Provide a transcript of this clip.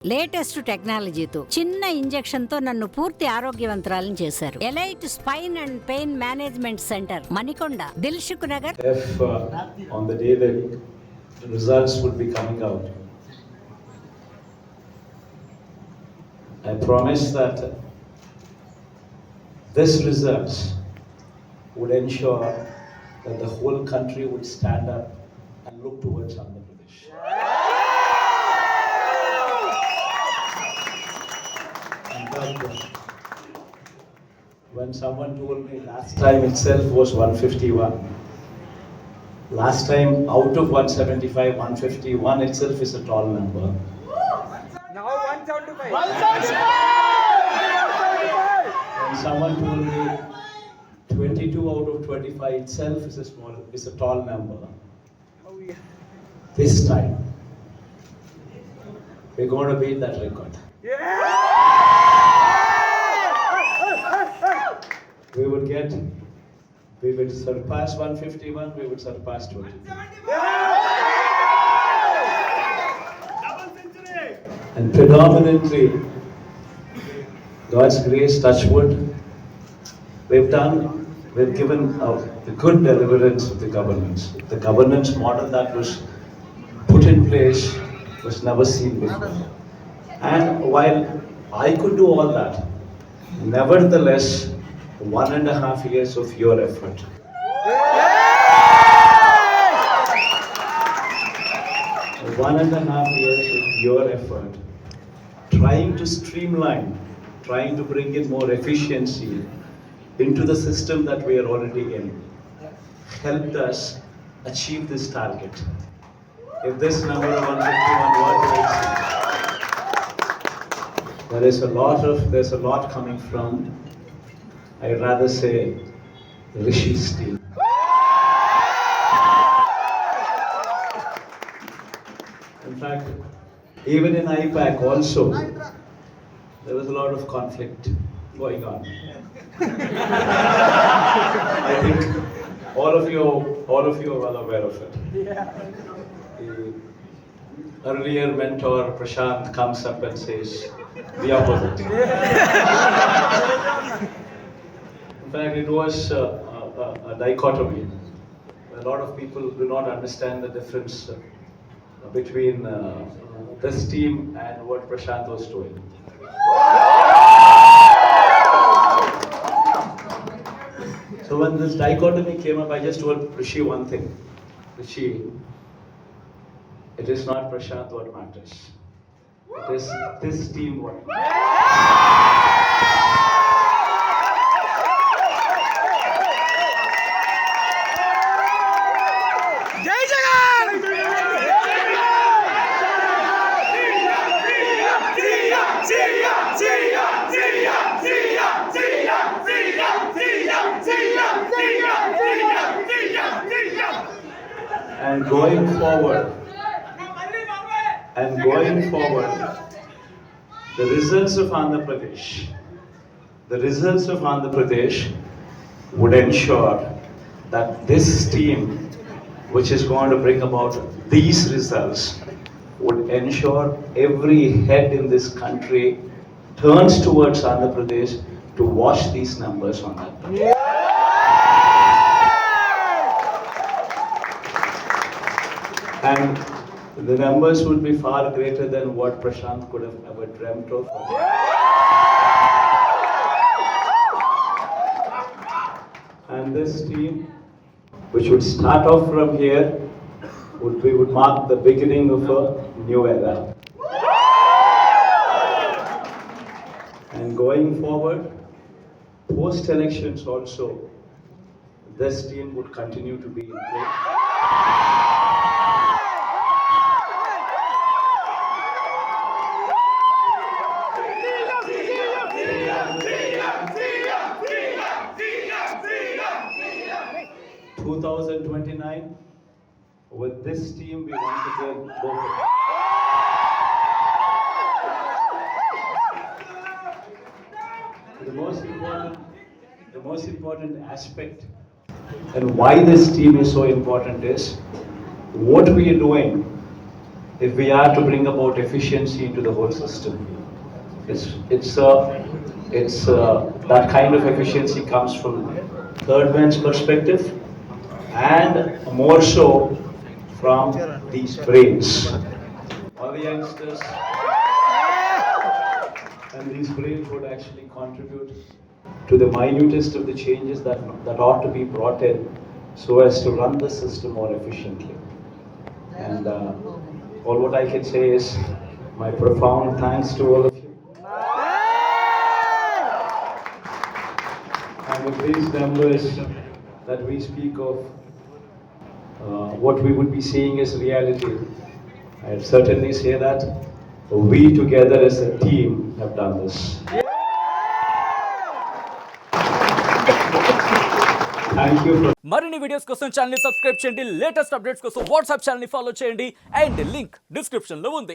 Latest టెక్నాలజీతో చిన్న injection తో నన్ను పూర్తి ఆరోగ్యవంతురాలను చేశారు. Elite spine and pain management centre, Manikonda, Dilsukh Nagar. On the day that the results would be coming out, I promise that this results would ensure that the whole country would stand up and look towards Andhra Pradesh. In fact, when someone told me last time itself was 151, last time out of 175, 151 itself is a tall number. Now 175. When someone told me 22 out of 25 itself is a tall number. Oh yeah. This time, we're going to beat that record. Yeah. We would surpass 151, we would surpass 20. And predominantly, God's grace, touch wood, we've given the good deliverance of the governance. The governance model that was put in place was never seen before. And while I could do all that, nevertheless, 1.5 years of your effort. 1.5 years of your effort, trying to streamline, trying to bring in more efficiency into the system that we are already in, helped us achieve this target. If this number of 151 was, there's a lot coming from, I'd rather say, Rishi's team. In fact, even in IPAC also, there was a lot of conflict going on. I think all of you are well aware of it. The earlier mentor Prashant comes up and says the opposite. In fact, it was a dichotomy. A lot of people do not understand the difference between this team and what Prashant was doing. So when this dichotomy came up, I just told Rishi one thing. Rishi, it is not Prashant what matters. It is this team what matters. Jai Jagan! And going forward, the results of Andhra Pradesh would ensure that this team, which is going to bring about these results, would ensure every head in this country turns towards Andhra Pradesh to watch these numbers on that. And the numbers would be far greater than what Prashant could have ever dreamt of. And this team, which would start off from here, would mark the beginning of a new era. And going forward, post-elections also, this team would continue to be in place. In 2029, with this team, we once again go for it. The most important aspect and why this team is so important is what we are doing if we are to bring about efficiency into the whole system, it's that kind of efficiency comes from third man's perspective, and more so from these brains. All the youngsters and these brains would actually contribute to the minutest of the changes that ought to be brought in so as to run the system more efficiently. And all what I can say is my profound thanks to all of you. And with these numbers that we speak of, what we would be seeing as reality, I'd certainly say that we together as a team have done this. Thank you for మరిన్ని videos కోసం channel ని subscribe చేయండి, latest updates కోసం WhatsApp channel ని follow చేయండి and link description లో ఉంది.